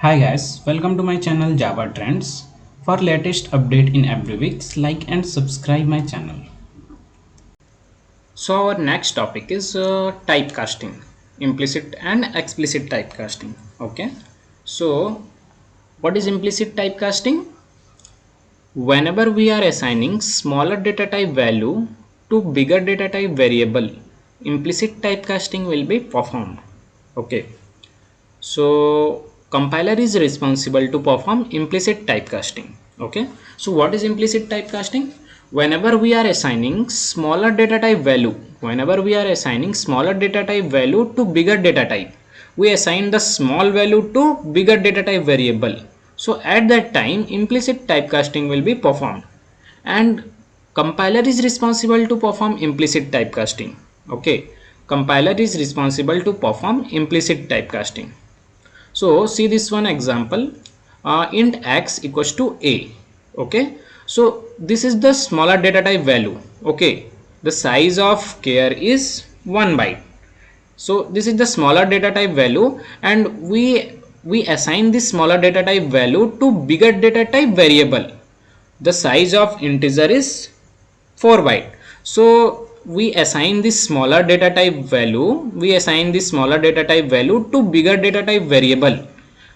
Hi guys, welcome to my channel Java Trends. For latest update in every week, like and subscribe my channel. So our next topic is typecasting, implicit and explicit typecasting. Okay. So what is implicit typecasting? Whenever we are assigning smaller data type value to bigger data type variable, implicit typecasting will be performed. Okay. So compiler is responsible to perform implicit typecasting. Okay, so what is implicit typecasting? Whenever we are assigning smaller data type value, whenever we are assigning smaller data type value to bigger data type, we assign the small value to bigger data type variable. So at that time implicit typecasting will be performed, and compiler is responsible to perform implicit typecasting. Okay, compiler is responsible to perform implicit typecasting. So see this one example, int x equals to a. Okay, so this is the smaller data type value. Okay, the size of char is 1 byte. So this is the smaller data type value, and we assign this smaller data type value to bigger data type variable. The size of integer is 4 byte. So we assign this smaller data type value, we assign this smaller data type value to bigger data type variable.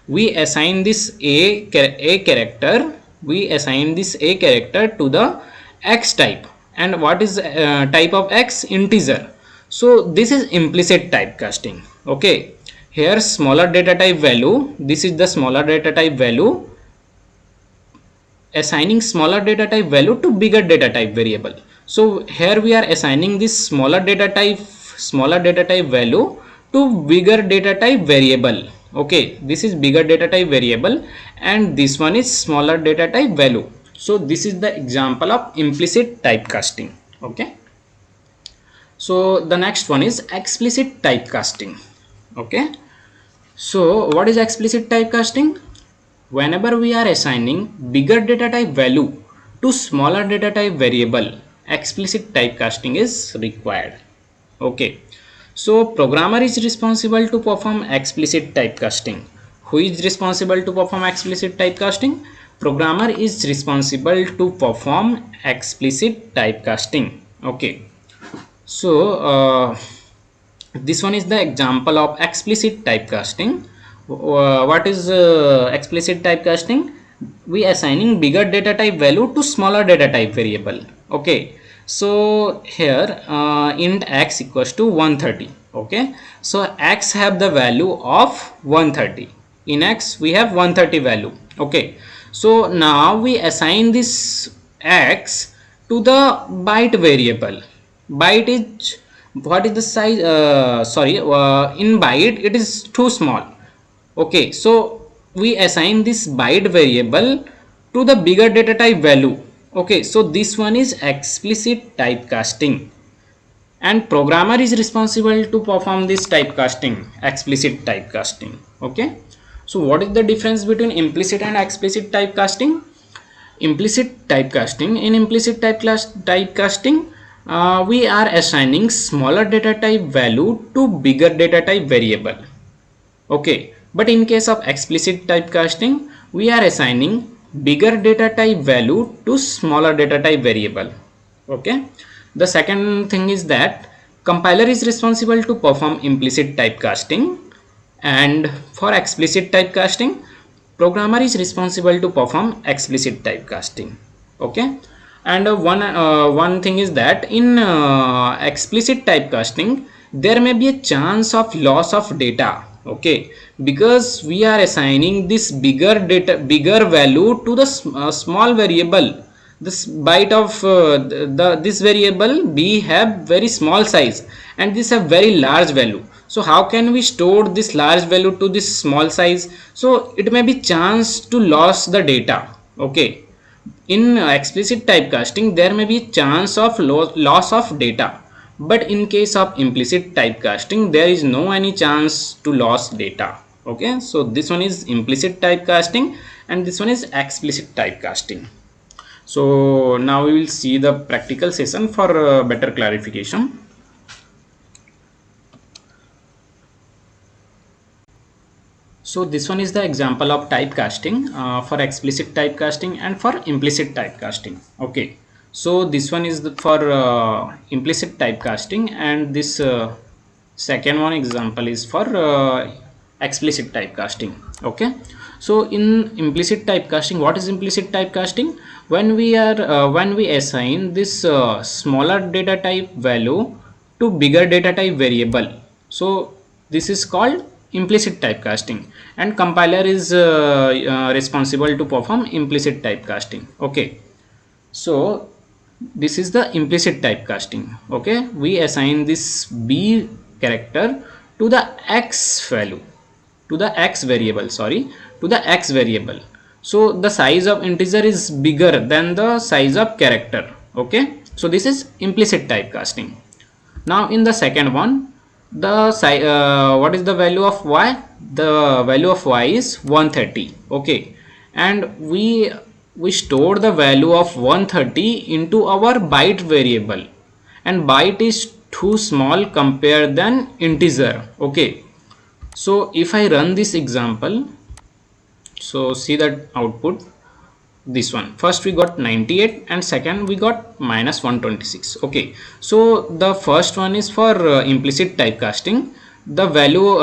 We assign this a character, we assign this a character to the x type. And what is type of x? Integer. So this is implicit typecasting. Okay, here smaller data type value, this is the smaller data type value, assigning smaller data type value to bigger data type variable. So here we are assigning this smaller data type value to bigger data type variable. Okay, this is bigger data type variable and this one is smaller data type value. So this is the example of implicit typecasting. Okay, so the next one is explicit typecasting. Okay, so what is explicit typecasting? Whenever we are assigning bigger data type value to smaller data type variable, explicit typecasting is required. Okay, so programmer is responsible to perform explicit typecasting. Who is responsible to perform explicit typecasting? Programmer is responsible to perform explicit typecasting. Okay, so this one is the example of explicit typecasting. What is explicit typecasting? We assigning bigger data type value to smaller data type variable. Okay, so here int x equals to 130. Okay, so x have the value of 130. In x we have 130 value. Okay, so now we assign this x to the byte variable. Byte is, what is the size? In byte it is too small. Okay, so we assign this byte variable to the bigger data type value. Okay, so this one is explicit typecasting, and programmer is responsible to perform this typecasting, explicit typecasting. Okay, so what is the difference between implicit and explicit typecasting? Implicit typecasting, in implicit typecasting, we are assigning smaller data type value to bigger data type variable. Okay, but in case of explicit typecasting, we are assigning bigger data type value to smaller data type variable. Okay, the second thing is that compiler is responsible to perform implicit typecasting, and for explicit typecasting programmer is responsible to perform explicit typecasting. Okay, and one thing is that in explicit typecasting there may be a chance of loss of data. Okay, because we are assigning this bigger value to the small variable. This byte of this variable b have very small size, and this have very large value. So how can we store this large value to this small size? So it may be chance to lose the data. Okay, in explicit typecasting there may be chance of loss of data, but in case of implicit typecasting there is no any chance to lose data. Okay, so this one is implicit typecasting and this one is explicit typecasting. So now we will see the practical session for better clarification. So this one is the example of typecasting for explicit typecasting and for implicit typecasting. Okay, so this one is for implicit typecasting, and this second one example is for explicit typecasting. Okay, so in implicit typecasting, what is implicit typecasting? When we assign this smaller data type value to bigger data type variable, so this is called implicit typecasting, and compiler is responsible to perform implicit typecasting. Okay, so this is the implicit typecasting. Okay, we assign this b character to the x value, to the x variable, sorry, to the x variable. So the size of integer is bigger than the size of character. Okay, so this is implicit typecasting. Now in the second one, what is the value of y? The value of y is 130. Okay, and we store the value of 130 into our byte variable, and byte is too small compared than integer. Okay, so if I run this example, so see that output, this one, first we got 98 and second we got minus 126. Okay, so the first one is for implicit typecasting. The value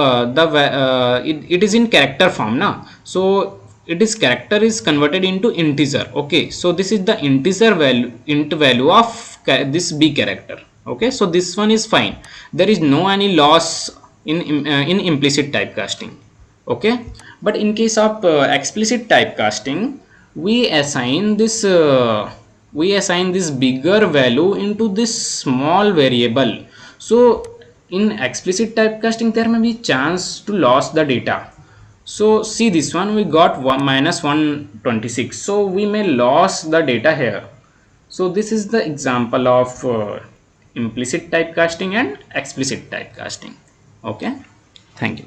it is in character form now, so it is character is converted into integer. Okay, so this is the integer value, int value of this b character. Okay, so this one is fine, there is no any loss in implicit typecasting. Okay, but in case of explicit typecasting, we assign this bigger value into this small variable. So in explicit typecasting there may be chance to lose the data. So see this one, we got minus 126, so we may lose the data here. So this is the example of implicit typecasting and explicit typecasting. Okay, thank you.